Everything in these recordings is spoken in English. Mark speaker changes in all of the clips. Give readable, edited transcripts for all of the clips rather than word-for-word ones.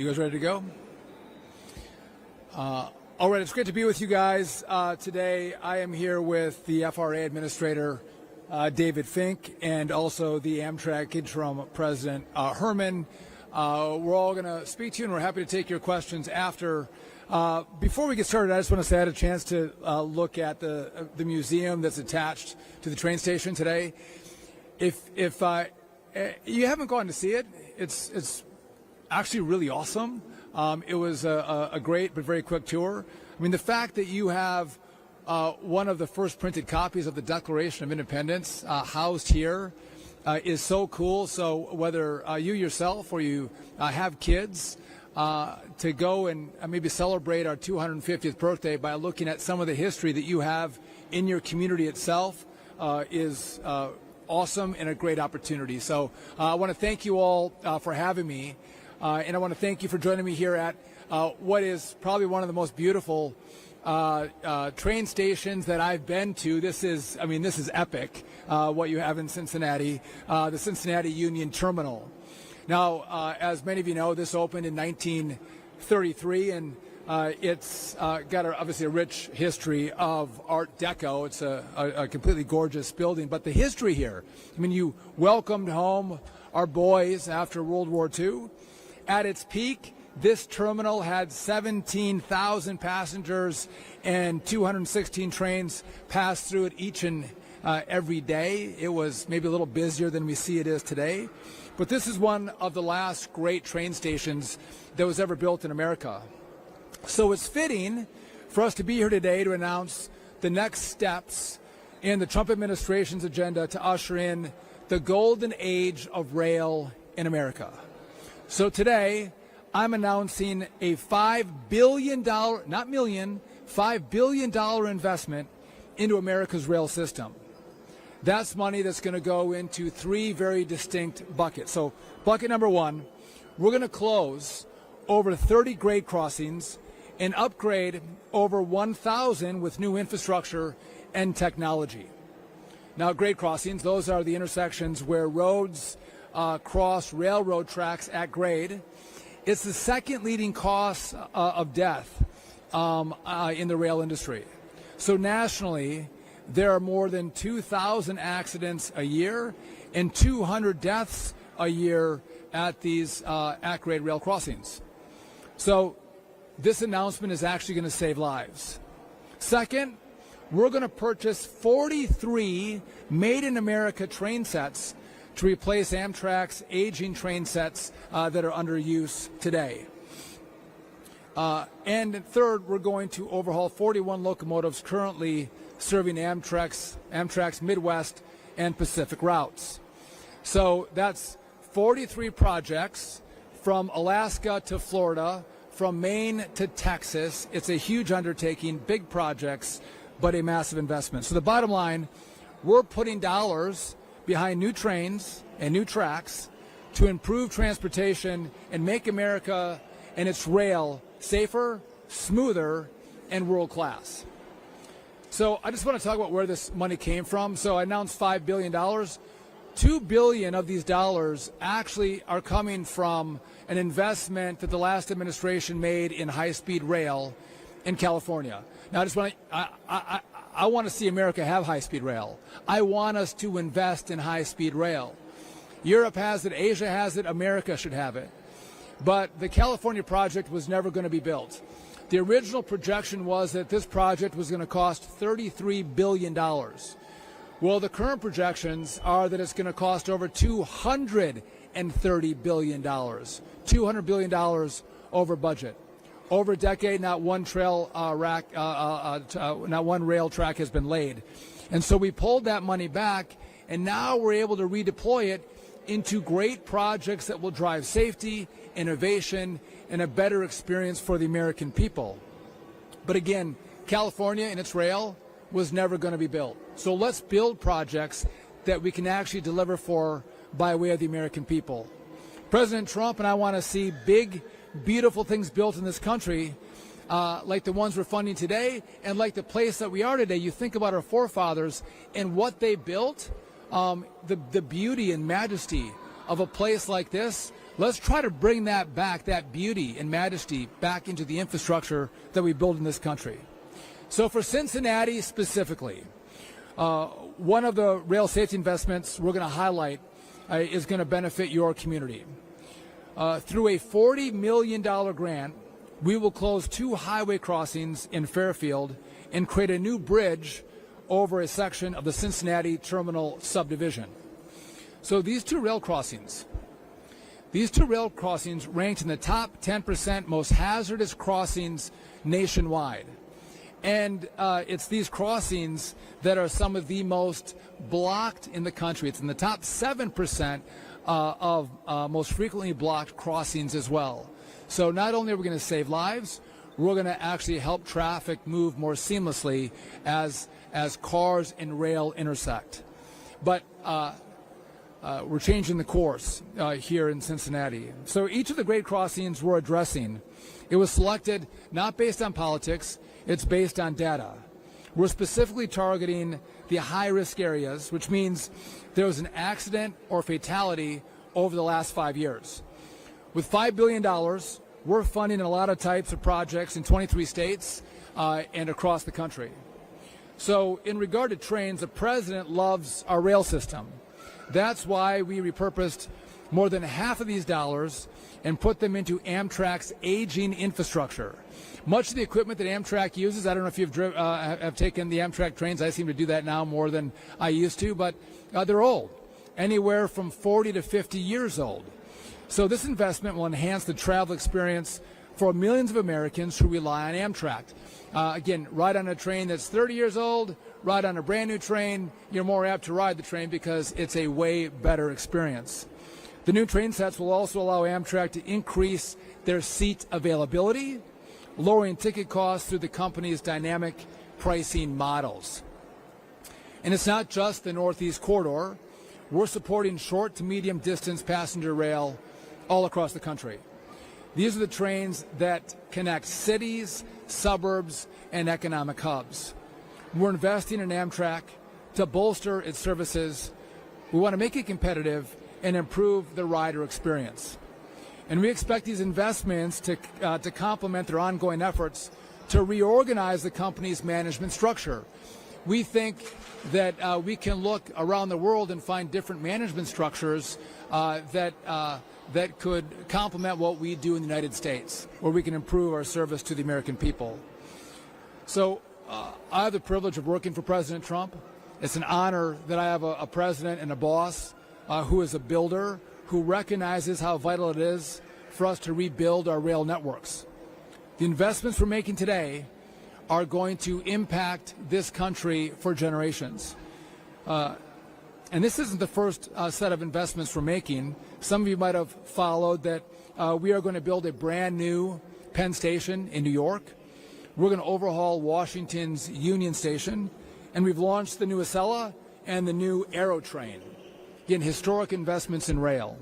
Speaker 1: You guys ready to go? All right, it's great to be with you guys today. I am here with the FRA Administrator, David Fink, and also the Amtrak Interim President, Herman. We're all going to speak to you, and we're happy to take your questions after. Before we get started, I just want to say I had a chance to look at the museum that's attached to the train station today. If you haven't gone to see it, it's actually really awesome. It was a great but very quick tour. I mean, the fact that you have one of the first printed copies of the Declaration of Independence housed here is so cool. So whether you yourself or you have kids, to go and maybe celebrate our 250th birthday by looking at some of the history that you have in your community itself is awesome and a great opportunity. So I want to thank you all for having me. And I want to thank you for joining me here at what is probably one of the most beautiful train stations that I've been to. This is epic, what you have in Cincinnati, the Cincinnati Union Terminal. Now, as many of you know, this opened in 1933, and it's got obviously a rich history of Art Deco. It's a completely gorgeous building. But the history here, I mean, you welcomed home our boys after World War II. At its peak, this terminal had 17,000 passengers and 216 trains pass through it each and every day. It was maybe a little busier than we see it is today. But this is one of the last great train stations that was ever built in America. So it's fitting for us to be here today to announce the next steps in the Trump administration's agenda to usher in the golden age of rail in America. So today, I'm announcing a $5 billion, not million, $5 billion investment into America's rail system. That's money that's going to go into three very distinct buckets. So bucket number one, we're going to close over 30 grade crossings and upgrade over 1,000 with new infrastructure and technology. Now, grade crossings, those are the intersections where roads cross railroad tracks at grade. It's the second leading cause of death in the rail industry. So nationally, there are more than 2,000 accidents a year and 200 deaths a year at these at-grade rail crossings. So this announcement is actually going to save lives. Second, we're going to purchase 43 made-in-America train sets to replace Amtrak's aging train sets that are under use today. And third, we're going to overhaul 41 locomotives currently serving Amtrak's Midwest and Pacific routes. So that's 43 projects from Alaska to Florida, from Maine to Texas. It's a huge undertaking, big projects, but a massive investment. So the bottom line, we're putting dollars behind new trains and new tracks to improve transportation and make America and its rail safer, smoother, and world-class. So I just want to talk about where this money came from. So I announced $5 billion. $2 billion of these dollars actually are coming from an investment that the last administration made in high-speed rail in California. Now, I want to see America have high-speed rail. I want us to invest in high-speed rail. Europe has it, Asia has it, America should have it. But the California project was never going to be built. The original projection was that this project was going to cost $33 billion. Well, the current projections are that it's going to cost over $230 billion. $200 billion over budget. Over a decade, not one rail track has been laid. And so we pulled that money back, and now we're able to redeploy it into great projects that will drive safety, innovation, and a better experience for the American people. But again, California and its rail was never going to be built. So let's build projects that we can actually deliver for by way of the American people. President Trump and I want to see big, beautiful things built in this country, like the ones we're funding today and like the place that we are today. You think about our forefathers and what they built, the beauty and majesty of a place like this let's try to bring that back, that beauty and majesty, back into the infrastructure that we build in this country. So for Cincinnati specifically, one of the rail safety investments we're going to highlight is going to benefit your community. Through a $40 million grant, we will close 2 highway crossings in Fairfield and create a new bridge over a section of the Cincinnati Terminal subdivision. So these two rail crossings ranked in the top 10% most hazardous crossings nationwide. And it's these crossings that are some of the most blocked in the country. It's in the top 7% of most frequently blocked crossings as well. So not only are we going to save lives, we're going to actually help traffic move more seamlessly as cars and rail intersect. But we're changing the course here in Cincinnati. So each of the great crossings we're addressing, it was selected not based on politics, it's based on data. We're specifically targeting the high-risk areas, which means there was an accident or fatality over the last 5 years. With $5 billion, we're funding a lot of types of projects in 23 states and across the country. So in regard to trains, the president loves our rail system. That's why we repurposed more than half of these dollars and put them into Amtrak's aging infrastructure. Much of the equipment that Amtrak uses, I don't know if you've have taken the Amtrak trains. I seem to do that now more than I used to, but they're old, anywhere from 40 to 50 years old. So this investment will enhance the travel experience for millions of Americans who rely on Amtrak. Again, ride on a train that's 30 years old, ride on a brand new train, you're more apt to ride the train because it's a way better experience. The new train sets will also allow Amtrak to increase their seat availability, lowering ticket costs through the company's dynamic pricing models. And it's not just the Northeast Corridor. We're supporting short to medium distance passenger rail all across the country. These are the trains that connect cities, suburbs, and economic hubs. We're investing in Amtrak to bolster its services. We want to make it competitive and improve the rider experience. And we expect these investments to complement their ongoing efforts to reorganize the company's management structure. We think that we can look around the world and find different management structures that could complement what we do in the United States, where we can improve our service to the American people. So I have the privilege of working for President Trump. It's an honor that I have a president and a boss who is a builder, who recognizes how vital it is for us to rebuild our rail networks. The investments we're making today are going to impact this country for generations. And this isn't the first set of investments we're making. Some of you might have followed that we are going to build a brand new Penn Station in New York. We're going to overhaul Washington's Union Station, and we've launched the new Acela and the new Aero train. Again, historic investments in rail.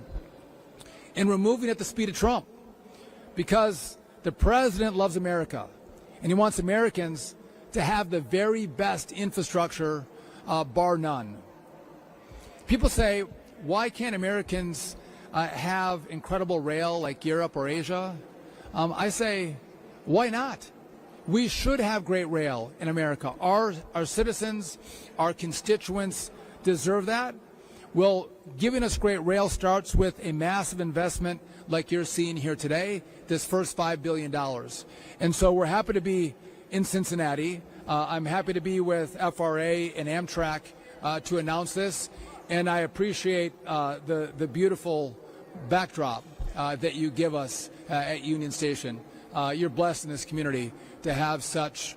Speaker 1: And we're moving at the speed of Trump because the president loves America, and he wants Americans to have the very best infrastructure, bar none. People say, why can't Americans have incredible rail like Europe or Asia? I say, why not? We should have great rail in America. Our citizens, our constituents deserve that. Well, giving us great rail starts with a massive investment like you're seeing here today, this first $5 billion. And so we're happy to be in Cincinnati. I'm happy to be with FRA and Amtrak to announce this. And I appreciate the beautiful backdrop that you give us at Union Station. You're blessed in this community to have such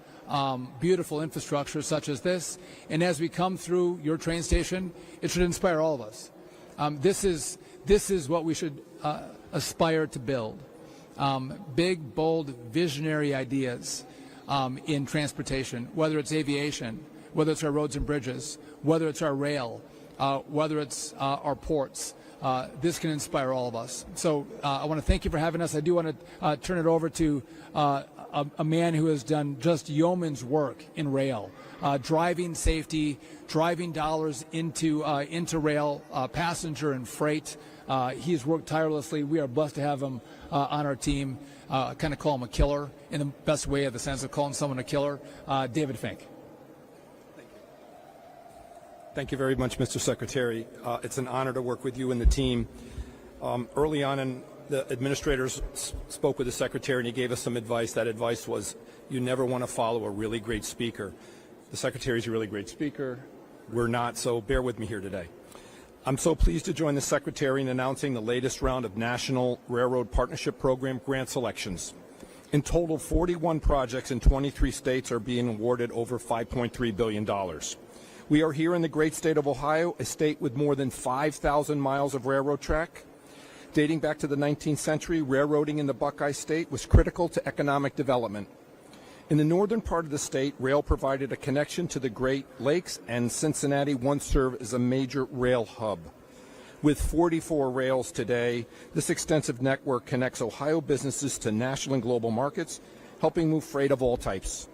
Speaker 1: beautiful infrastructure such as this. And as we come through your train station, it should inspire all of us. This is what we should aspire to build. Big, bold, visionary ideas in transportation, whether it's aviation, whether it's our roads and bridges, whether it's our rail, whether it's our ports. This can inspire all of us. So I want to thank you for having us. I do want to turn it over to a man who has done just yeoman's work in rail, driving safety, driving dollars into rail, passenger and freight. He's worked tirelessly. We are blessed to have him on our team. Kind of call him a killer in the best way of the sense of calling someone a killer. David Fink.
Speaker 2: Thank you very much, Mr. Secretary. It's an honor to work with you and the team. Early on, the administrators spoke with the Secretary and he gave us some advice. That advice was, you never want to follow a really great speaker. The Secretary's a really great speaker. We're not, so bear with me here today. I'm so pleased to join the Secretary in announcing the latest round of National Railroad Partnership Program grant selections. In total, 41 projects in 23 states are being awarded over $5.3 billion. We are here in the great state of Ohio, a state with more than 5,000 miles of railroad track. Dating back to the 19th century, railroading in the Buckeye State was critical to economic development. In the northern part of the state, rail provided a connection to the Great Lakes, and Cincinnati once served as a major rail hub. With 44 rails today, this extensive network connects Ohio businesses to national and global markets, helping move freight of all types.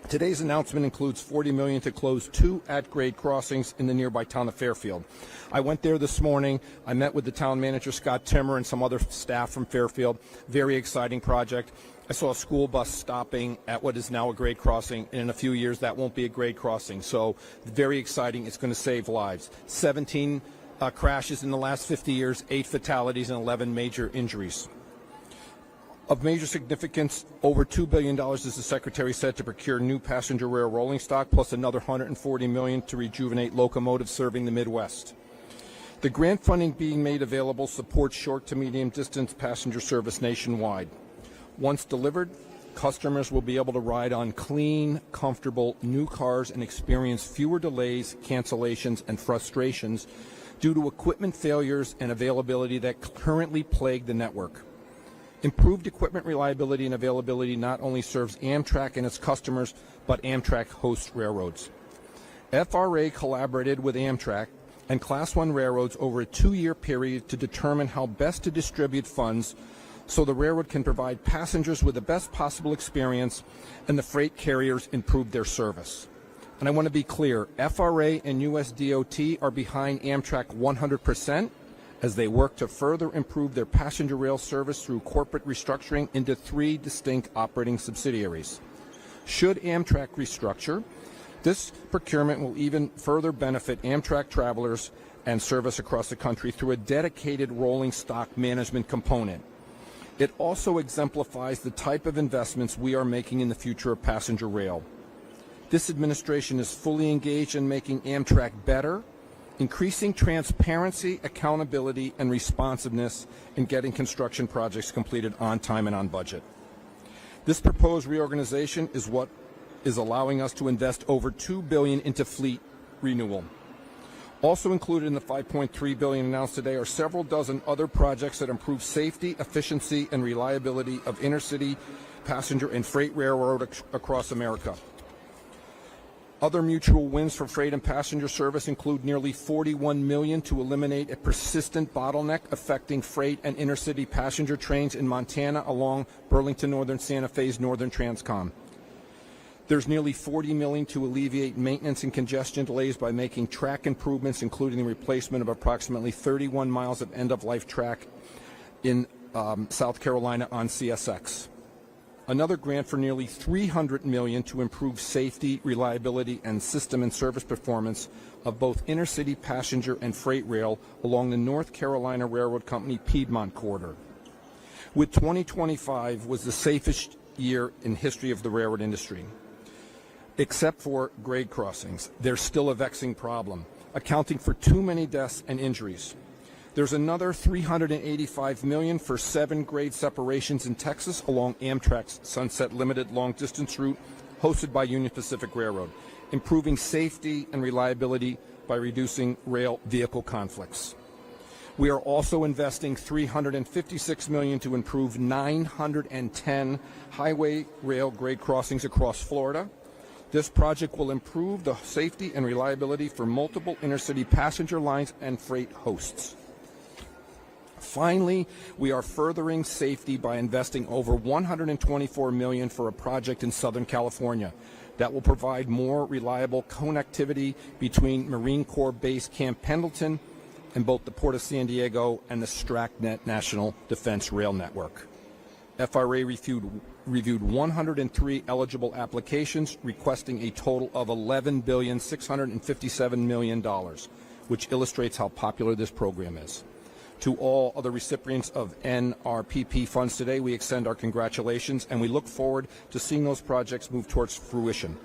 Speaker 2: Today's announcement includes $40 million to close 2 at-grade crossings in the nearby town of Fairfield. I went there this morning. I met with the town manager, Scott Timmer, and some other staff from Fairfield. Very exciting project. I saw a school bus stopping at what is now a grade crossing, and in a few years that won't be a grade crossing. So very exciting. It's going to save lives. 17 crashes in the last 50 years, 8 fatalities, and 11 major injuries. Of major significance, over $2 billion, as the Secretary said, to procure new passenger rail rolling stock, plus another $140 million to rejuvenate locomotives serving the Midwest. The grant funding being made available supports short to medium distance passenger service nationwide. Once delivered, customers will be able to ride on clean, comfortable new cars and experience fewer delays, cancellations, and frustrations due to equipment failures and availability that currently plague the network. Improved equipment reliability and availability not only serves Amtrak and its customers, but Amtrak host railroads. FRA collaborated with Amtrak and Class 1 railroads over a 2-year period to determine how best to distribute funds so the railroad can provide passengers with the best possible experience and the freight carriers improve their service. And I want to be clear, FRA and USDOT are behind Amtrak 100%. As they work to further improve their passenger rail service through corporate restructuring into 3 distinct operating subsidiaries. Should Amtrak restructure, this procurement will even further benefit Amtrak travelers and service across the country through a dedicated rolling stock management component. It also exemplifies the type of investments we are making in the future of passenger rail. This administration is fully engaged in making Amtrak better, increasing transparency, accountability, and responsiveness in getting construction projects completed on time and on budget. This proposed reorganization is what is allowing us to invest over $2 billion into fleet renewal. Also included in the $5.3 billion announced today are several dozen other projects that improve safety, efficiency, and reliability of intercity passenger and freight railroad across America. Other mutual wins for freight and passenger service include nearly $41 million to eliminate a persistent bottleneck affecting freight and intercity passenger trains in Montana along Burlington Northern Santa Fe's Northern Transcom. There's nearly $40 million to alleviate maintenance and congestion delays by making track improvements, including the replacement of approximately 31 miles of end-of-life track in South Carolina on CSX. Another grant for nearly $300 million to improve safety, reliability, and system and service performance of both intercity passenger and freight rail along the North Carolina Railroad Company Piedmont corridor. With 2025 was the safest year in history of the railroad industry. Except for grade crossings, there's still a vexing problem, accounting for too many deaths and injuries. There's another $385 million for 7 grade separations in Texas along Amtrak's Sunset Limited long-distance route hosted by Union Pacific Railroad, improving safety and reliability by reducing rail vehicle conflicts. We are also investing $356 million to improve 910 highway rail grade crossings across Florida. This project will improve the safety and reliability for multiple intercity passenger lines and freight hosts. Finally, we are furthering safety by investing over $124 million for a project in Southern California that will provide more reliable connectivity between Marine Corps Base Camp Pendleton and both the Port of San Diego and the STRACnet National Defense Rail Network. FRA reviewed 103 eligible applications, requesting a total of $11,657 million, which illustrates how popular this program is. To all other recipients of NRPP funds today, we extend our congratulations, and we look forward to seeing those projects move towards fruition.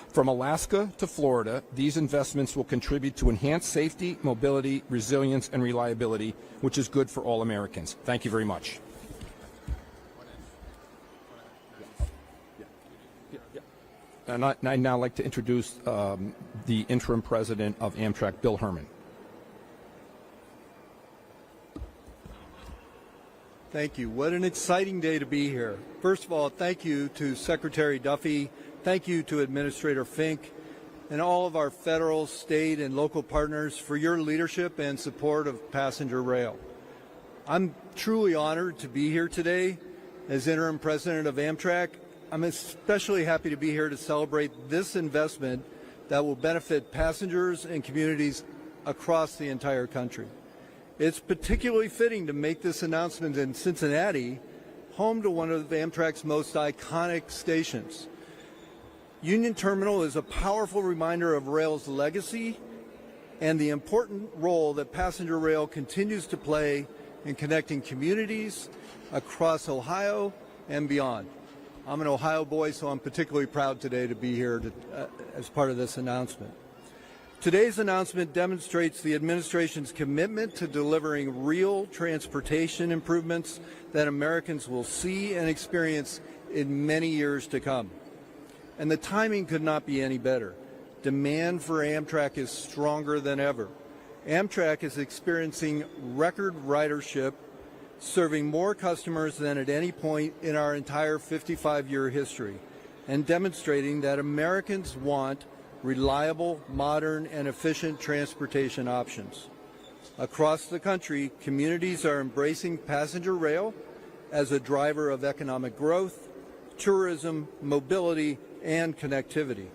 Speaker 2: From Alaska to Florida, these investments will contribute to enhanced safety, mobility, resilience, and reliability, which is good for all Americans. Thank you very much. And I'd now like to introduce the interim president of Amtrak, Bill Herman.
Speaker 3: Thank you. What an exciting day to be here. First of all, thank you to Secretary Duffy, thank you to Administrator Fink, and all of our federal, state, and local partners for your leadership and support of passenger rail. I'm truly honored to be here today as interim president of Amtrak. I'm especially happy to be here to celebrate this investment that will benefit passengers and communities across the entire country. It's particularly fitting to make this announcement in Cincinnati, home to one of Amtrak's most iconic stations. Union Terminal is a powerful reminder of rail's legacy and the important role that passenger rail continues to play in connecting communities across Ohio and beyond. I'm an Ohio boy, so I'm particularly proud today to be here as part of this announcement. Today's announcement demonstrates the administration's commitment to delivering real transportation improvements that Americans will see and experience in many years to come. And the timing could not be any better. Demand for Amtrak is stronger than ever. Amtrak is experiencing record ridership, serving more customers than at any point in our entire 55-year history, and demonstrating that Americans want reliable, modern, and efficient transportation options. Across the country, communities are embracing passenger rail as a driver of economic growth, tourism, mobility, and connectivity.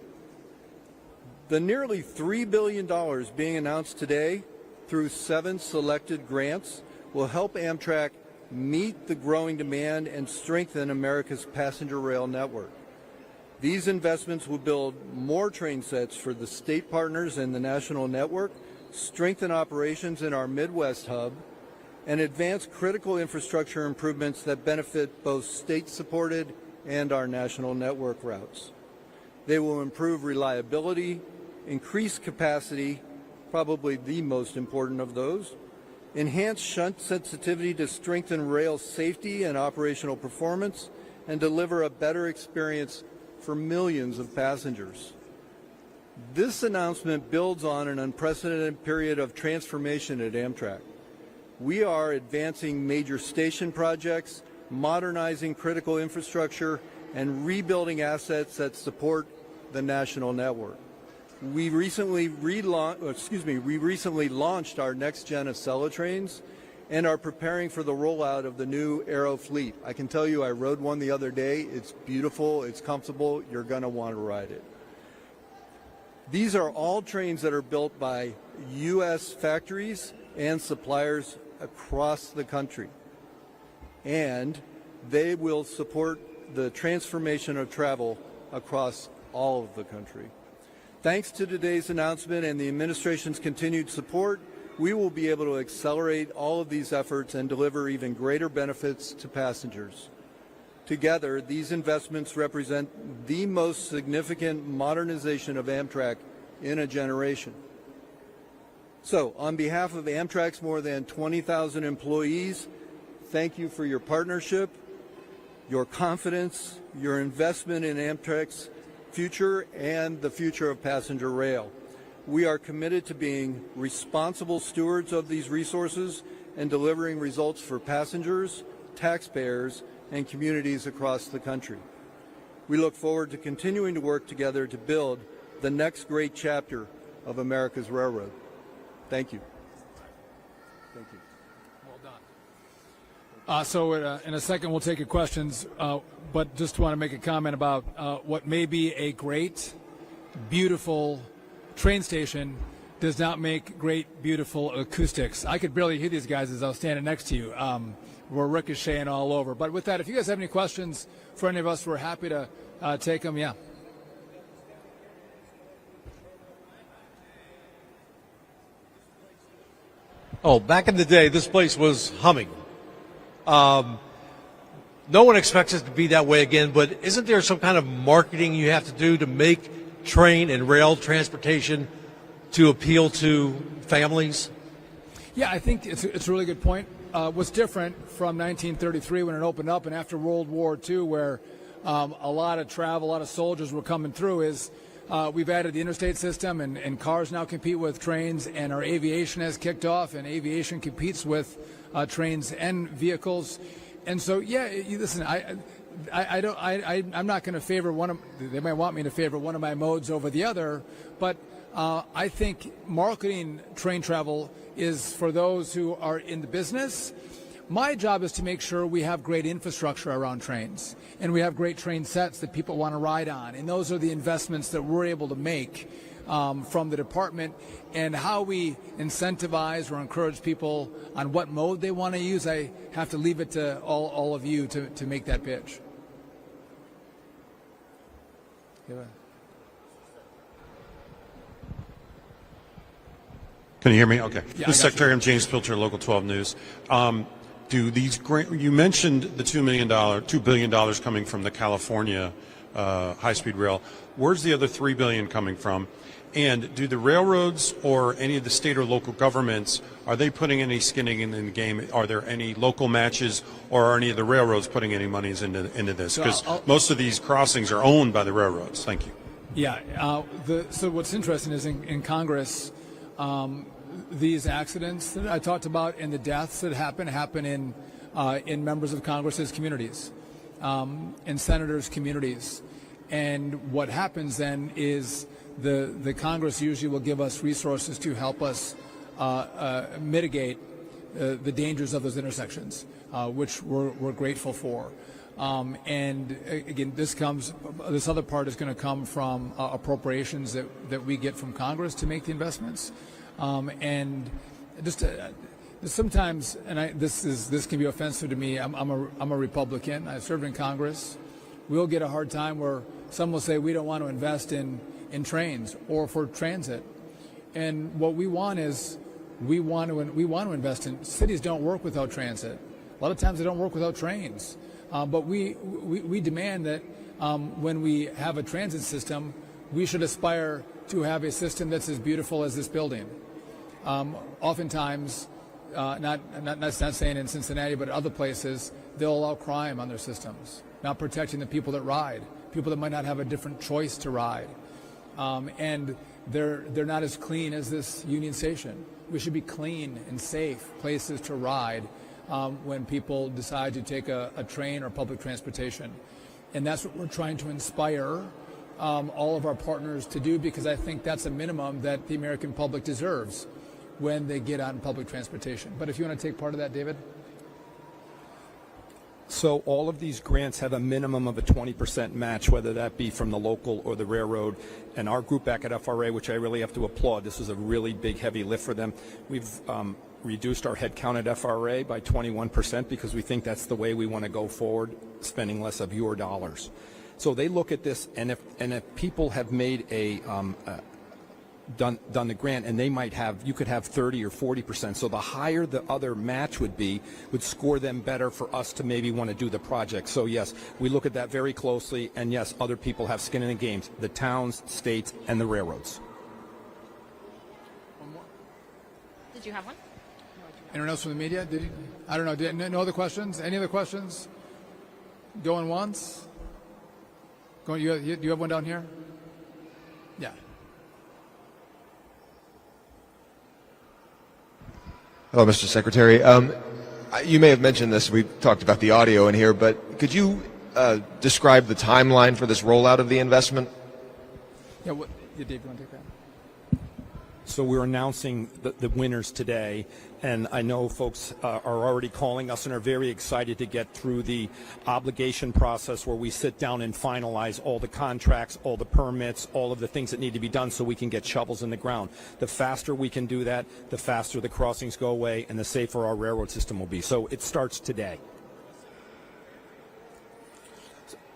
Speaker 3: The nearly $3 billion being announced today through 7 selected grants will help Amtrak meet the growing demand and strengthen America's passenger rail network. These investments will build more train sets for the state partners in the national network, strengthen operations in our Midwest hub, and advance critical infrastructure improvements that benefit both state-supported and our national network routes. They will improve reliability, increase capacity, probably the most important of those, enhance shunt sensitivity to strengthen rail safety and operational performance, and deliver a better experience for millions of passengers. This announcement builds on an unprecedented period of transformation at Amtrak. We are advancing major station projects, modernizing critical infrastructure, and rebuilding assets that support the national network. We recently launched our next-gen Acela trains and are preparing for the rollout of the new Aero fleet. I can tell you I rode one the other day. It's beautiful, it's comfortable, you're going to want to ride it. These are all trains that are built by U.S. factories and suppliers across the country, and they will support the transformation of travel across all of the country. Thanks to today's announcement and the administration's continued support, we will be able to accelerate all of these efforts and deliver even greater benefits to passengers. Together, these investments represent the most significant modernization of Amtrak in a generation. So, on behalf of Amtrak's more than 20,000 employees, thank you for your partnership, your confidence, your investment in Amtrak's future and the future of passenger rail. We are committed to being responsible stewards of these resources and delivering results for passengers, taxpayers, and communities across the country. We look forward to continuing to work together to build the next great chapter of America's railroad. Thank you. Thank you.
Speaker 1: Well done. In a second, we'll take your questions, but just want to make a comment about what may be a great, beautiful train station does not make great, beautiful acoustics. I could barely hear these guys as I was standing next to you. We're ricocheting all over. But with that, if you guys have any questions for any of us, we're happy to take them. Yeah.
Speaker 4: Oh, back in the day, this place was humming. No one expects it to be that way again, but isn't there some kind of marketing you have to do to make train and rail transportation to appeal to families?
Speaker 1: Yeah, I think it's a really good point. What's different from 1933 when it opened up and after World War II, where a lot of travel, a lot of soldiers were coming through, is we've added the interstate system, and cars now compete with trains, and our aviation has kicked off, and aviation competes with trains and vehicles. And so, yeah, listen, I'm not going to favor one of. They might want me to favor one of my modes over the other, but I think marketing train travel is for those who are in the business. My job is to make sure we have great infrastructure around trains, and we have great train sets that people want to ride on, and those are the investments that we're able to make from the department. And how we incentivize or encourage people on what mode they want to use, I have to leave it to all of you to make that pitch.
Speaker 5: Can you hear me? Okay.
Speaker 1: Yeah,
Speaker 5: This is Secretary, I'm James Pilcher, Local 12 News. Do these you mentioned the $2 billion coming from the California high-speed rail. Where's the other $3 billion coming from? And do the railroads or any of the state or local governments, are they putting any skinning in the game? Are there any local matches, or are any of the railroads putting any monies into this? Because most of these crossings are owned by the railroads. Thank you.
Speaker 1: Yeah. So what's interesting is in Congress, these accidents that I talked about and the deaths that happen in members of Congress's communities, in senators' communities. And what happens then is the Congress usually will give us resources to help us mitigate the dangers of those intersections, which we're grateful for. And again, this other part is going to come from appropriations that we get from Congress to make the investments. And just sometimes, and this can be offensive to me. I'm a Republican. I served in Congress. We'll get a hard time where some will say we don't want to invest in trains or for transit. And what we want is we want to invest in. Cities don't work without transit. A lot of times they don't work without trains. But we demand that when we have a transit system, we should aspire to have a system that's as beautiful as this building. Oftentimes, not saying in Cincinnati, but other places, they'll allow crime on their systems, not protecting the people that ride, people that might not have a different choice to ride. And they're not as clean as this Union Station. We should be clean and safe places to ride when people decide to take a train or public transportation. And that's what we're trying to inspire all of our partners to do, because I think that's a minimum that the American public deserves when they get on public transportation. But if you want to take part of that, David?
Speaker 2: So all of these grants have a minimum of a 20% match, whether that be from the local or the railroad. And our group back at FRA, which I really have to applaud, this is a really big, heavy lift for them. We've reduced our headcount at FRA by 21% because we think that's the way we want to go forward, spending less of your dollars. So they look at this, and if people have made done the grant, and you could have 30 or 40%. So the higher the other match would score them better for us to maybe want to do the project. So yes, we look at that very closely, and yes, other people have skin in the game: the towns, states, and the railroads.
Speaker 6: One more. Did you have one?
Speaker 1: Anyone else from the media? I don't know. No other questions? Any other questions? Going once? You have one down here? Yeah.
Speaker 7: Hello, Mr. Secretary. You may have mentioned this. We talked about the audio in here, but could you describe the timeline for this rollout of the investment?
Speaker 1: Yeah, Dave, you want to take that?
Speaker 2: So we're announcing the winners today, and I know folks are already calling us and are very excited to get through the obligation process where we sit down and finalize all the contracts, all the permits, all of the things that need to be done so we can get shovels in the ground. The faster we can do that, the faster the crossings go away and the safer our railroad system will be. So it starts today.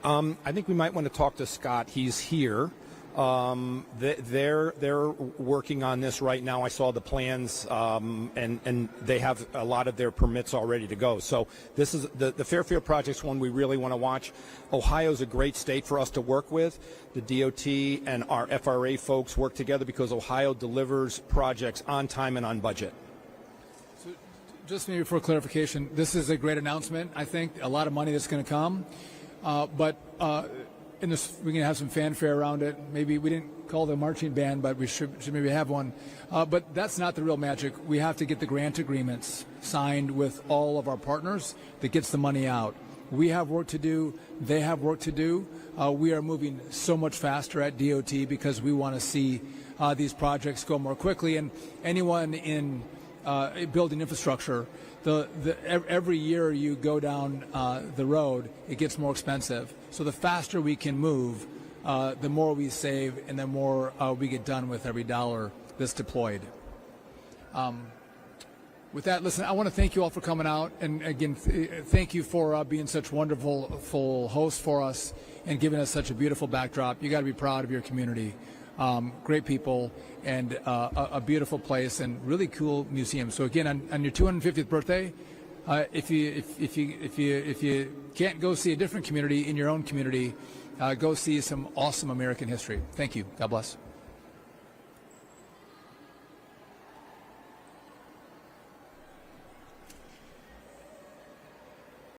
Speaker 2: I think we might want to talk to Scott. He's here. They're working on this right now. I saw the plans, and they have a lot of their permits all ready to go. So this is the Fairfield project's one we really want to watch. Ohio's a great state for us to work with. The DOT and our FRA folks work together because Ohio delivers projects on time and on budget.
Speaker 1: So just maybe for clarification, this is a great announcement. I think a lot of money that's going to come, but in this, we're going to have some fanfare around it. Maybe we didn't call the marching band, but we should maybe have one. But that's not the real magic. We have to get the grant agreements signed with all of our partners that gets the money out. We have work to do. They have work to do. We are moving so much faster at DOT because we want to see these projects go more quickly. And anyone in building infrastructure, every year you go down the road, it gets more expensive. So the faster we can move, the more we save and the more we get done with every dollar that's deployed. With that, listen, I want to thank you all for coming out. And again, thank you for being such wonderful hosts for us and giving us such a beautiful backdrop. You got to be proud of your community. Great people and a beautiful place and really cool museum. So again, on your 250th birthday, if you can't go see a different community in your own community, go see some awesome American history. Thank you. God bless.